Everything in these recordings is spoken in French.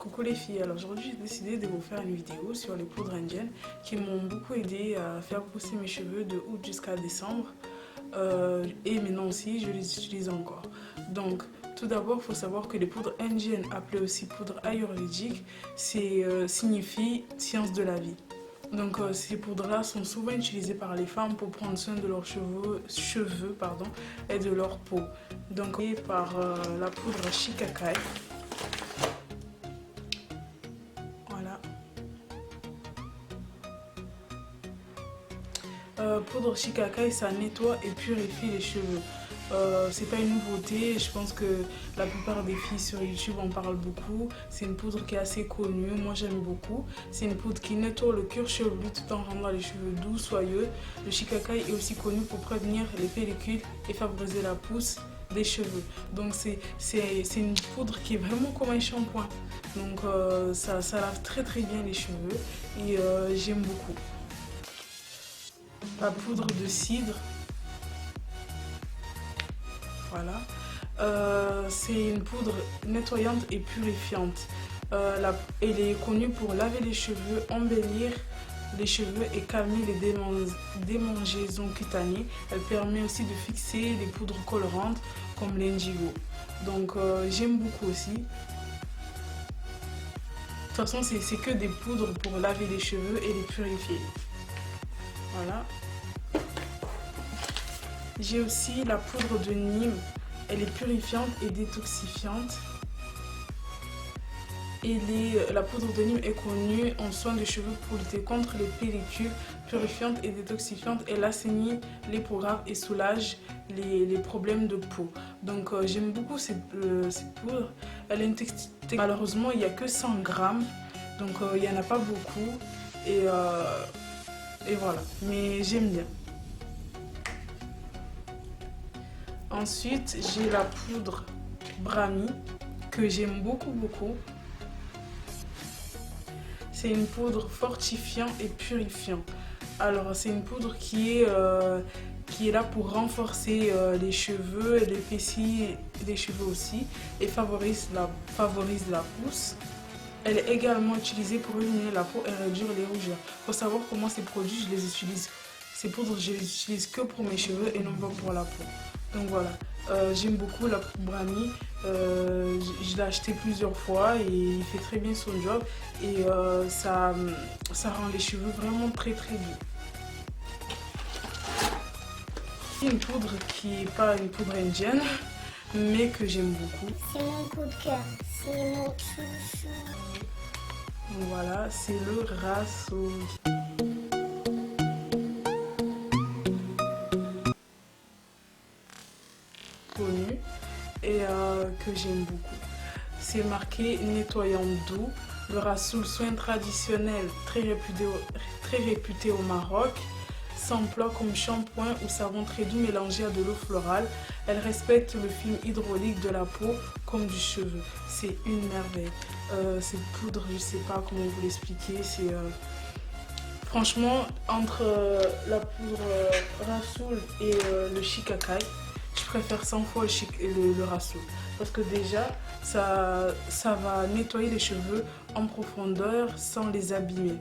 Coucou les filles, alors aujourd'hui j'ai décidé de vous faire une vidéo sur les poudres indiennes qui m'ont beaucoup aidé à faire pousser mes cheveux de août jusqu'à décembre et maintenant aussi je les utilise encore. Donc tout d'abord il faut savoir que les poudres indiennes, appelées aussi poudres ayurvédiques, signifie science de la vie. Donc ces poudres-là sont souvent utilisées par les femmes pour prendre soin de leurs cheveux et de leur peau. Donc par la poudre Shikakai. Voilà. Poudre Shikakai, ça nettoie et purifie les cheveux. C'est pas une nouveauté, je pense que la plupart des filles sur YouTube en parlent beaucoup. C'est une poudre qui est assez connue, moi j'aime beaucoup. C'est une poudre qui nettoie le cuir chevelu tout en rendant les cheveux doux, soyeux. Le Shikakai est aussi connu pour prévenir les pellicules et favoriser la pousse des cheveux. Donc c'est une poudre qui est vraiment comme un shampoing. Donc ça lave très bien les cheveux et j'aime beaucoup. La poudre de cidre. Voilà. C'est une poudre nettoyante et purifiante. Elle est connue pour laver les cheveux, embellir les cheveux et calmer les démangeaisons cutanées. Elle permet aussi de fixer les poudres colorantes comme l'indigo. Donc j'aime beaucoup aussi. De toute façon, c'est que des poudres pour laver les cheveux et les purifier. Voilà. J'ai aussi la poudre de Nîmes. Elle est purifiante et détoxifiante. La poudre de Nîmes est connue en soins de cheveux pour lutter contre les pellicules, purifiante et détoxifiante. Elle assainit les peaux graves et soulage les problèmes de peau. Donc j'aime beaucoup cette poudre. Elle a une texture. Malheureusement, il n'y a que 100 grammes. Donc il n'y en a pas beaucoup. Et voilà. Mais j'aime bien. Ensuite, j'ai la poudre Brahmi que j'aime beaucoup. C'est une poudre fortifiant et purifiant. Alors, c'est une poudre qui est là pour renforcer les cheveux, l'épaissir des cheveux aussi et favorise la pousse. Elle est également utilisée pour illuminer la peau et réduire les rougeurs. Il faut savoir comment ces produits, je les utilise. Ces poudres, je les utilise que pour mes cheveux et non pas pour la peau. Donc voilà, j'aime beaucoup la poudre Brahmi. Je l'ai acheté plusieurs fois et il fait très bien son job. Et ça rend les cheveux vraiment très doux. Une poudre qui n'est pas une poudre indienne, mais que j'aime beaucoup. C'est mon coup de cœur, c'est mon chouchou. Voilà, c'est le Rassoul. Connu et que j'aime beaucoup. C'est marqué nettoyant doux. Le Rassoul, soin traditionnel très réputé au Maroc. S'emploie comme shampoing ou savon très doux mélangé à de l'eau florale. Elle respecte le film hydraulique de la peau comme du cheveu. C'est une merveille. Cette poudre, je sais pas comment vous l'expliquer. C'est franchement entre la poudre Rassoul et le Shikakai, je préfère 100 fois le Rassoul. Parce que déjà, ça va nettoyer les cheveux en profondeur sans les abîmer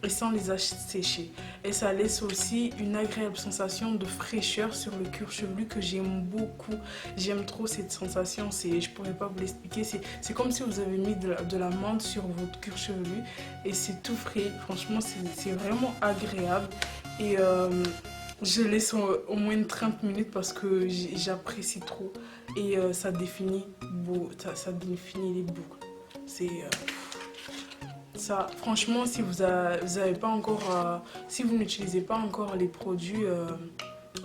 et sans les assécher. Et ça laisse aussi une agréable sensation de fraîcheur sur le cuir chevelu que j'aime beaucoup. J'aime trop cette sensation, je pourrais pas vous l'expliquer. C'est comme si vous avez mis de la menthe sur votre cuir chevelu et c'est tout frais. Franchement, c'est vraiment agréable. Et je laisse au moins 30 minutes parce que j'apprécie trop. Et ça définit les boucles. Ça, franchement, si vous avez pas encore, si vous n'utilisez pas encore les produits,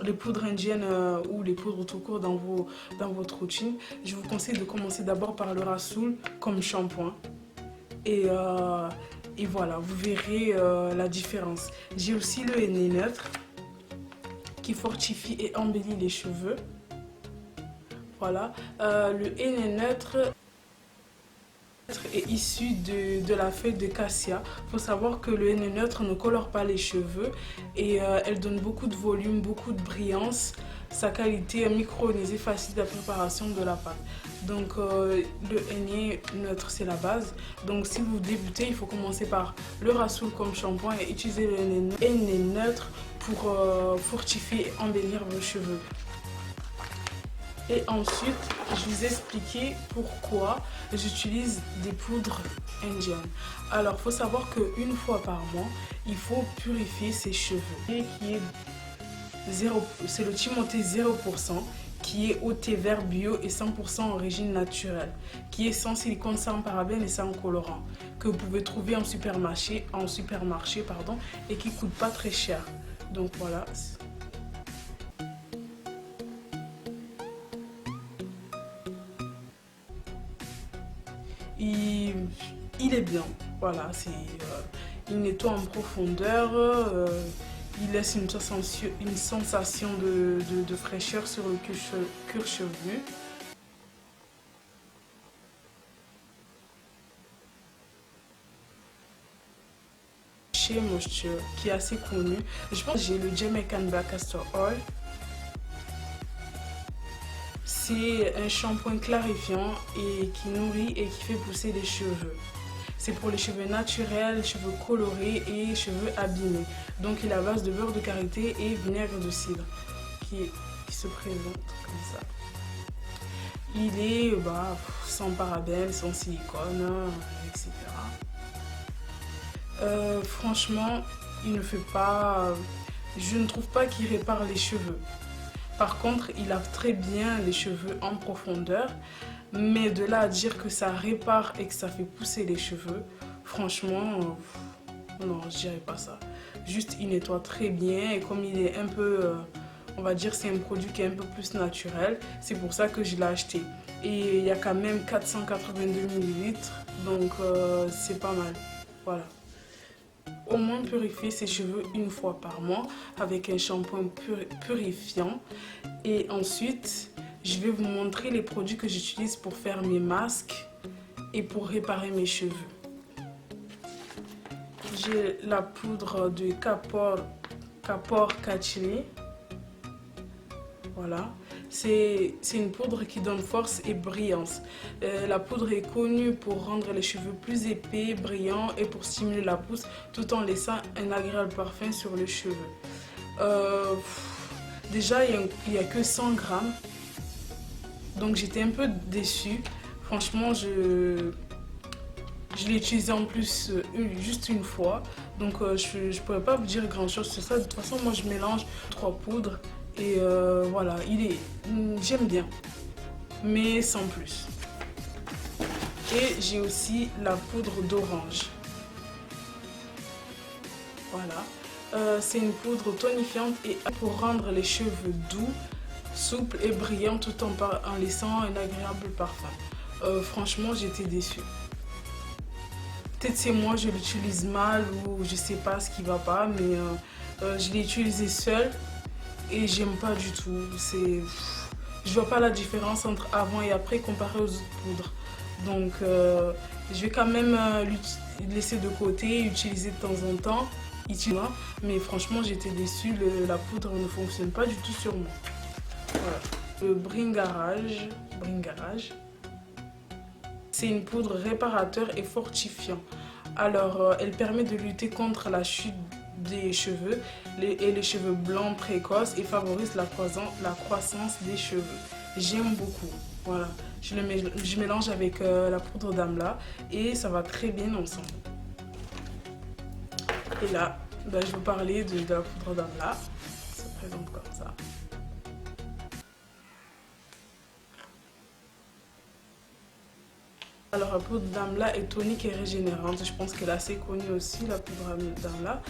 les poudres indiennes ou les poudres tout court dans votre routine, je vous conseille de commencer d'abord par le Rassoul comme shampoing. Et voilà, vous verrez la différence. J'ai aussi le henné neutre qui fortifie et embellit les cheveux. Voilà, le henné neutre est issu de la feuille de cassia. Il faut savoir que le henné neutre ne colore pas les cheveux et elle donne beaucoup de volume, beaucoup de brillance. sa qualité micronisée facile de préparation de la pâte. Donc le henné neutre c'est la base. Donc si vous débutez, il faut commencer par le Rassoul comme shampoing et utiliser le henné neutre pour fortifier et embellir vos cheveux. Et ensuite, je vous ai expliqué pourquoi j'utilise des poudres indiennes. Alors, il faut savoir qu'une fois par mois, il faut purifier ses cheveux. Et qui est 0, c'est le Timothée 0%, qui est au thé vert bio et 100% origine naturelle, qui est sans silicone, sans parabènes et sans colorant, que vous pouvez trouver en supermarché, et qui ne coûte pas très cher. Donc voilà. Il est bien, voilà, il nettoie en profondeur, il laisse une sensation de fraîcheur sur le cuir chevelu. Chez Moisture, qui est assez connu, je pense que j'ai le Jamaican Black Castor Oil. C'est un shampoing clarifiant et qui nourrit et qui fait pousser les cheveux. C'est pour les cheveux naturels, cheveux colorés et cheveux abîmés. Donc il est à base de beurre de karité et vinaigre de cidre qui se présente comme ça. Il est sans parabènes, sans silicone, etc. Franchement, il ne fait pas... Je ne trouve pas qu'il répare les cheveux. Par contre, il lave très bien les cheveux en profondeur. Mais de là à dire que ça répare et que ça fait pousser les cheveux, franchement, non, je dirais pas ça. Juste, il nettoie très bien et comme il est un peu, on va dire, c'est un produit qui est un peu plus naturel, c'est pour ça que je l'ai acheté. Et il y a quand même 482 ml, donc c'est pas mal. Voilà. Au moins purifier ses cheveux une fois par mois avec un shampoing purifiant. Et ensuite, je vais vous montrer les produits que j'utilise pour faire mes masques et pour réparer mes cheveux. J'ai la poudre de Kapor Kachili. Voilà. C'est une poudre qui donne force et brillance. La poudre est connue pour rendre les cheveux plus épais, brillants et pour stimuler la pousse tout en laissant un agréable parfum sur les cheveux. Déjà, il n'y a que 100 grammes. Donc j'étais un peu déçue. Franchement, je l'ai utilisé en plus juste une fois. Donc je ne pourrais pas vous dire grand chose sur ça. De toute façon, moi je mélange 3 poudres. Et voilà, j'aime bien. Mais sans plus. Et j'ai aussi la poudre d'orange. Voilà. C'est une poudre tonifiante et pour rendre les cheveux doux, souple et brillant tout en laissant un agréable parfum. Franchement, j'étais déçue. Peut-être c'est moi, je l'utilise mal ou je sais pas ce qui va pas, mais je l'ai utilisé seule et j'aime pas du tout. Je vois pas la différence entre avant et après comparé aux autres poudres. Donc je vais quand même laisser de côté, utiliser de temps en temps. Mais franchement, j'étais déçue, la poudre ne fonctionne pas du tout sur moi. Voilà. Le Bringarage, c'est une poudre réparateur et fortifiant. Alors, elle permet de lutter contre la chute des cheveux et les cheveux blancs précoces et favorise la croissance des cheveux. J'aime beaucoup. Voilà. Je mélange avec la poudre d'Amla et ça va très bien ensemble. Et là, je vais vous parler de la poudre d'Amla. Ça se présente comme ça. Alors la poudre d'Amla est tonique et régénérante. Je pense qu'elle est assez connue aussi, la poudre d'Amla.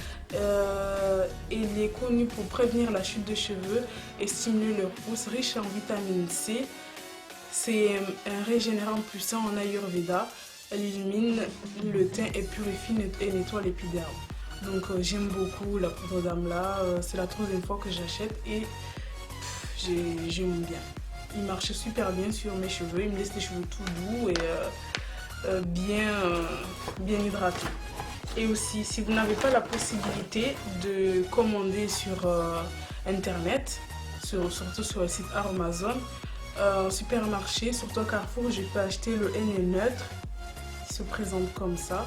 Elle est connue pour prévenir la chute de cheveux et stimuler leur pousse. Riche en vitamine C. C'est un régénérant puissant en Ayurveda. Elle illumine le teint et purifie et nettoie l'épiderme. Donc j'aime beaucoup la poudre d'Amla. C'est la troisième fois que j'achète et j'aime bien. Il marche super bien sur mes cheveux. Il me laisse les cheveux tout doux et bien hydratés. Et aussi, si vous n'avez pas la possibilité de commander sur Internet, surtout sur le site Amazon. En supermarché, surtout à Carrefour, je peux acheter le Henné Neutre. Il se présente comme ça.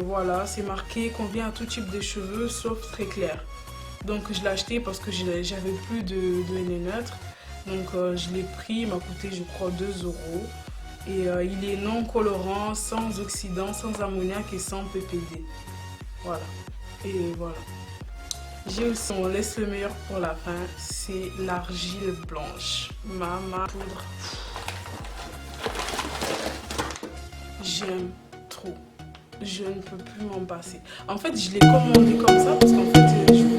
Voilà, c'est marqué convient à tout type de cheveux sauf très clair. Donc je l'ai acheté parce que j'avais plus de Henné Neutre. Donc je l'ai pris, il m'a coûté je crois 2 €. Et il est non colorant, sans oxydant, sans ammoniac et sans PPD. Voilà. Et voilà. J'ai aussi, on laisse le meilleur pour la fin, c'est l'argile blanche. Ma poudre. J'aime trop. Je ne peux plus m'en passer. En fait, je l'ai commandé comme ça parce qu'en fait, je voulais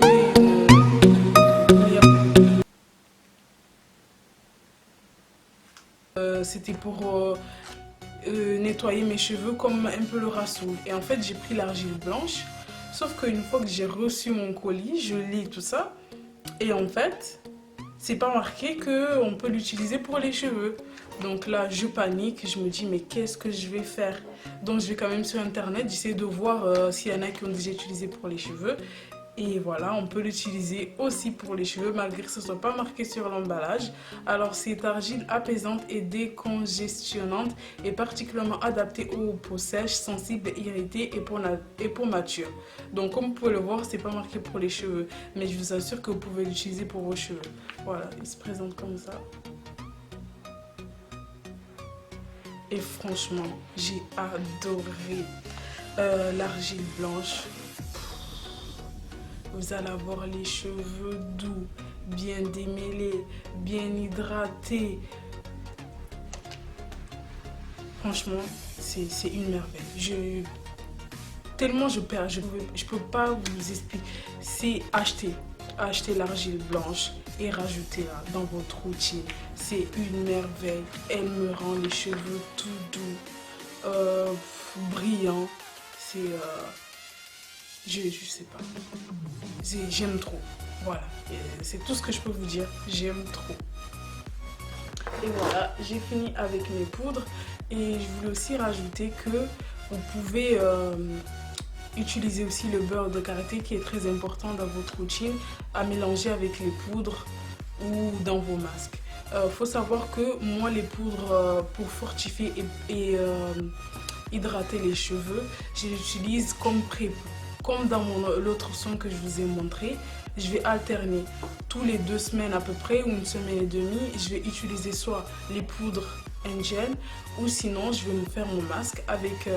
c'était pour nettoyer mes cheveux comme un peu le rassoul. Et en fait, j'ai pris l'argile blanche. Sauf qu'une fois que j'ai reçu mon colis, je lis tout ça. Et en fait, c'est pas marqué qu'on peut l'utiliser pour les cheveux. Donc là, je panique, je me dis mais qu'est-ce que je vais faire? Donc je vais quand même sur internet, j'essaie de voir s'il y en a qui ont déjà utilisé pour les cheveux. Et voilà, on peut l'utiliser aussi pour les cheveux malgré que ce ne soit pas marqué sur l'emballage. Alors cette argile apaisante et décongestionnante est particulièrement adaptée aux peaux sèches, sensibles et irritées et pour matures. Donc comme vous pouvez le voir, c'est pas marqué pour les cheveux, mais je vous assure que vous pouvez l'utiliser pour vos cheveux. Voilà, il se présente comme ça. Et franchement, j'ai adoré l'argile blanche. Vous allez avoir les cheveux doux, bien démêlés, bien hydratés. Franchement, c'est une merveille. Tellement je perds, je peux pas vous expliquer. C'est acheter l'argile blanche et rajouter-la dans votre routine. C'est une merveille. Elle me rend les cheveux tout doux, brillants. Je sais pas. J'aime trop. Voilà. C'est tout ce que je peux vous dire. J'aime trop. Et voilà, j'ai fini avec mes poudres. Et je voulais aussi rajouter que vous pouvez utiliser aussi le beurre de karité qui est très important dans votre routine à mélanger avec les poudres ou dans vos masques. Faut savoir que moi, les poudres pour fortifier et hydrater les cheveux, je les utilise comme dans l'autre son que je vous ai montré. Je vais alterner tous les 2 semaines à peu près ou 1 semaine et demie. Je vais utiliser soit les poudres indiennes ou sinon je vais me faire mon masque avec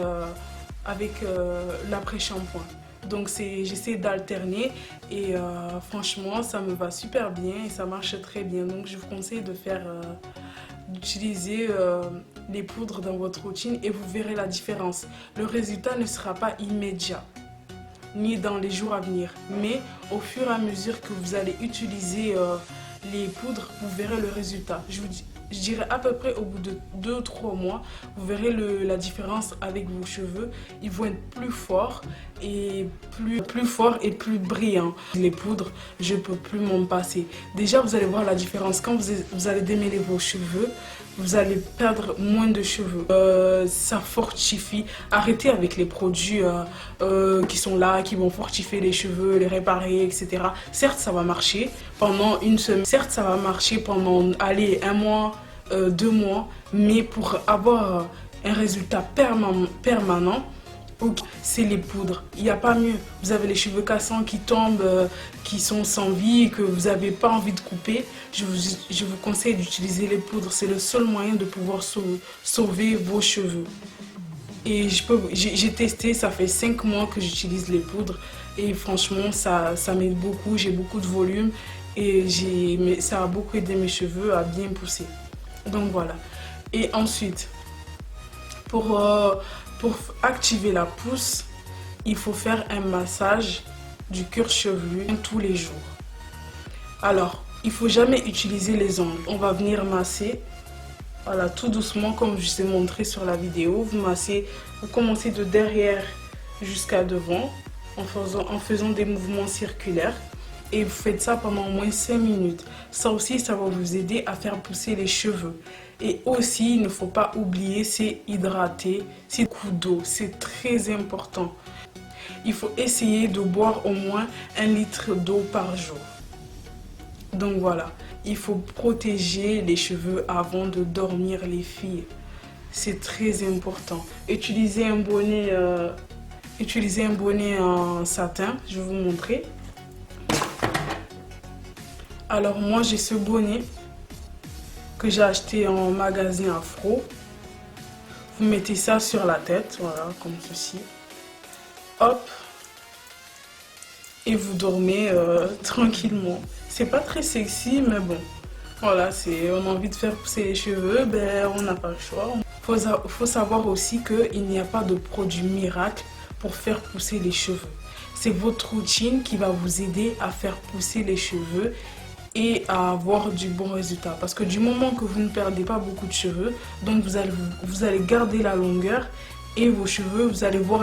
l'après-shampoing. Donc j'essaie d'alterner et franchement ça me va super bien et ça marche très bien. Donc je vous conseille d'utiliser les poudres dans votre routine et vous verrez la différence. Le résultat ne sera pas immédiat ni dans les jours à venir, mais au fur et à mesure que vous allez utiliser les poudres, vous verrez le résultat. Je dirais à peu près au bout de 2-3 mois, vous verrez la différence avec vos cheveux. Ils vont être plus forts et plus brillants. Les poudres, je ne peux plus m'en passer. Déjà, vous allez voir la différence. Quand vous allez démêler vos cheveux, vous allez perdre moins de cheveux. Ça fortifie. Arrêtez avec les produits qui sont là, qui vont fortifier les cheveux, les réparer, etc. Certes, ça va marcher pendant 1 semaine. Certes, ça va marcher pendant, allez, 1 mois, 2 mois. Mais pour avoir un résultat permanent, c'est les poudres. Il n'y a pas mieux. Vous avez les cheveux cassants qui tombent, qui sont sans vie, que vous n'avez pas envie de couper. Je vous conseille d'utiliser les poudres. C'est le seul moyen de pouvoir sauver vos cheveux. Et j'ai testé, ça fait 5 mois que j'utilise les poudres. Et franchement, ça m'aide beaucoup. J'ai beaucoup de volume. Et ça a beaucoup aidé mes cheveux à bien pousser. Donc voilà. Et ensuite, pour activer la pousse, il faut faire un massage du cuir chevelu tous les jours. Alors, il ne faut jamais utiliser les ongles. On va venir masser, voilà, tout doucement comme je vous ai montré sur la vidéo. Vous massez, vous commencez de derrière jusqu'à devant en faisant des mouvements circulaires. Et vous faites ça pendant au moins 5 minutes. Ça aussi, ça va vous aider à faire pousser les cheveux. Et aussi, il ne faut pas oublier, c'est hydrater, c'est coup d'eau. C'est très important. Il faut essayer de boire au moins 1 litre d'eau par jour. Donc voilà, il faut protéger les cheveux avant de dormir les filles. C'est très important. Utilisez un bonnet en satin, je vais vous montrer. Alors moi j'ai ce bonnet que j'ai acheté en magasin Afro. Vous mettez ça sur la tête, voilà, comme ceci. Hop. Et vous dormez tranquillement. C'est pas très sexy, mais bon. Voilà, on a envie de faire pousser les cheveux, ben on n'a pas le choix. Faut savoir aussi qu'il n'y a pas de produit miracle pour faire pousser les cheveux. C'est votre routine qui va vous aider à faire pousser les cheveux et à avoir du bon résultat. Parce que du moment que vous ne perdez pas beaucoup de cheveux, donc vous allez garder la longueur et vos cheveux, vous allez voir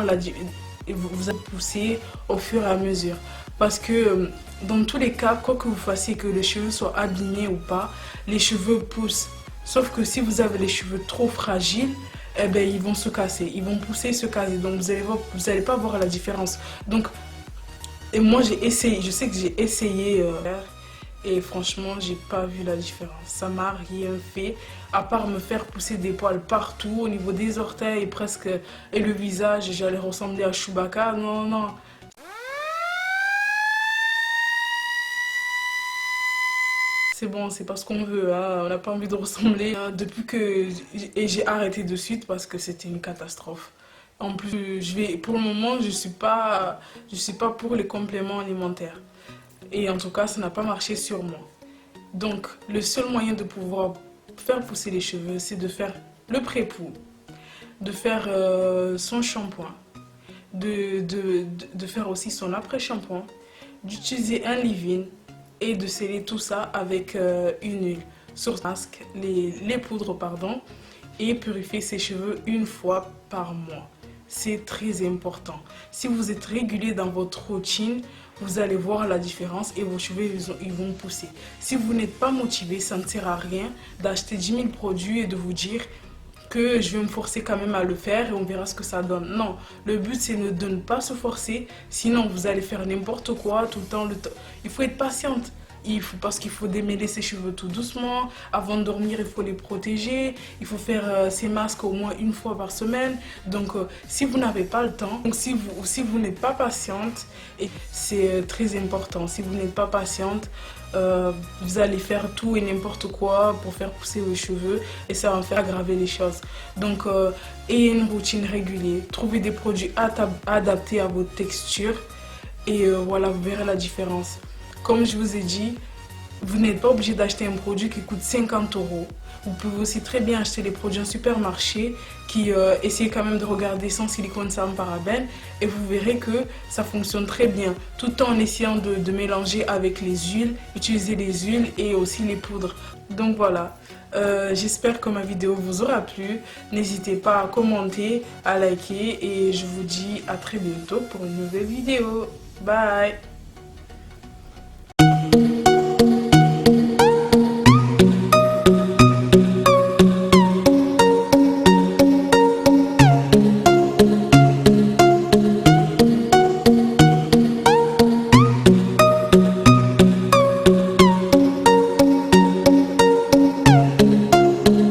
vous allez pousser au fur et à mesure. Parce que dans tous les cas, quoi que vous fassiez, que les cheveux soient abîmés ou pas, les cheveux poussent. Sauf que si vous avez les cheveux trop fragiles, eh ben, ils vont se casser, ils vont pousser et se casser. Donc vous allez pas voir la différence. Donc, et moi j'ai essayé, je sais que j'ai essayé et franchement j'ai pas vu la différence. Ça m'a rien fait, à part me faire pousser des poils partout, au niveau des orteils presque, et le visage, j'allais ressembler à Chewbacca. Non, non. C'est bon, c'est pas ce qu'on veut, hein. On n'a pas envie de ressembler. Depuis que j'ai arrêté de suite parce que c'était une catastrophe. En plus, pour le moment, je suis pas pour les compléments alimentaires. Et en tout cas, ça n'a pas marché sur moi. Donc, le seul moyen de pouvoir faire pousser les cheveux, c'est de faire le pré-poux, de faire son shampoing, de faire aussi son après-shampoing, d'utiliser un leave-in et de sceller tout ça avec une huile sur masque, les poudres pardon, et purifier ses cheveux une fois par mois. C'est très important. Si vous êtes régulier dans votre routine, vous allez voir la différence et vos cheveux ils vont pousser. Si vous n'êtes pas motivé, ça ne sert à rien d'acheter 10 000 produits et de vous dire que je vais me forcer quand même à le faire et on verra ce que ça donne. Non, le but c'est de ne pas se forcer, sinon vous allez faire n'importe quoi tout le temps. Il faut être patiente. Parce qu'il faut démêler ses cheveux tout doucement. Avant de dormir, il faut les protéger. Il faut faire ses masques au moins une fois par semaine. Donc, si vous n'avez pas le temps, donc si vous n'êtes pas patiente, et c'est très important, si vous n'êtes pas patiente, vous allez faire tout et n'importe quoi pour faire pousser vos cheveux et ça va faire aggraver les choses. Donc, ayez une routine régulière. Trouvez des produits adaptés à votre texture et voilà, vous verrez la différence. Comme je vous ai dit, vous n'êtes pas obligé d'acheter un produit qui coûte 50 €. Vous pouvez aussi très bien acheter des produits en supermarché qui essayez quand même de regarder sans silicone, sans parabènes et vous verrez que ça fonctionne très bien. Tout en essayant de mélanger avec les huiles, utiliser les huiles et aussi les poudres. Donc voilà, j'espère que ma vidéo vous aura plu. N'hésitez pas à commenter, à liker et je vous dis à très bientôt pour une nouvelle vidéo. Bye!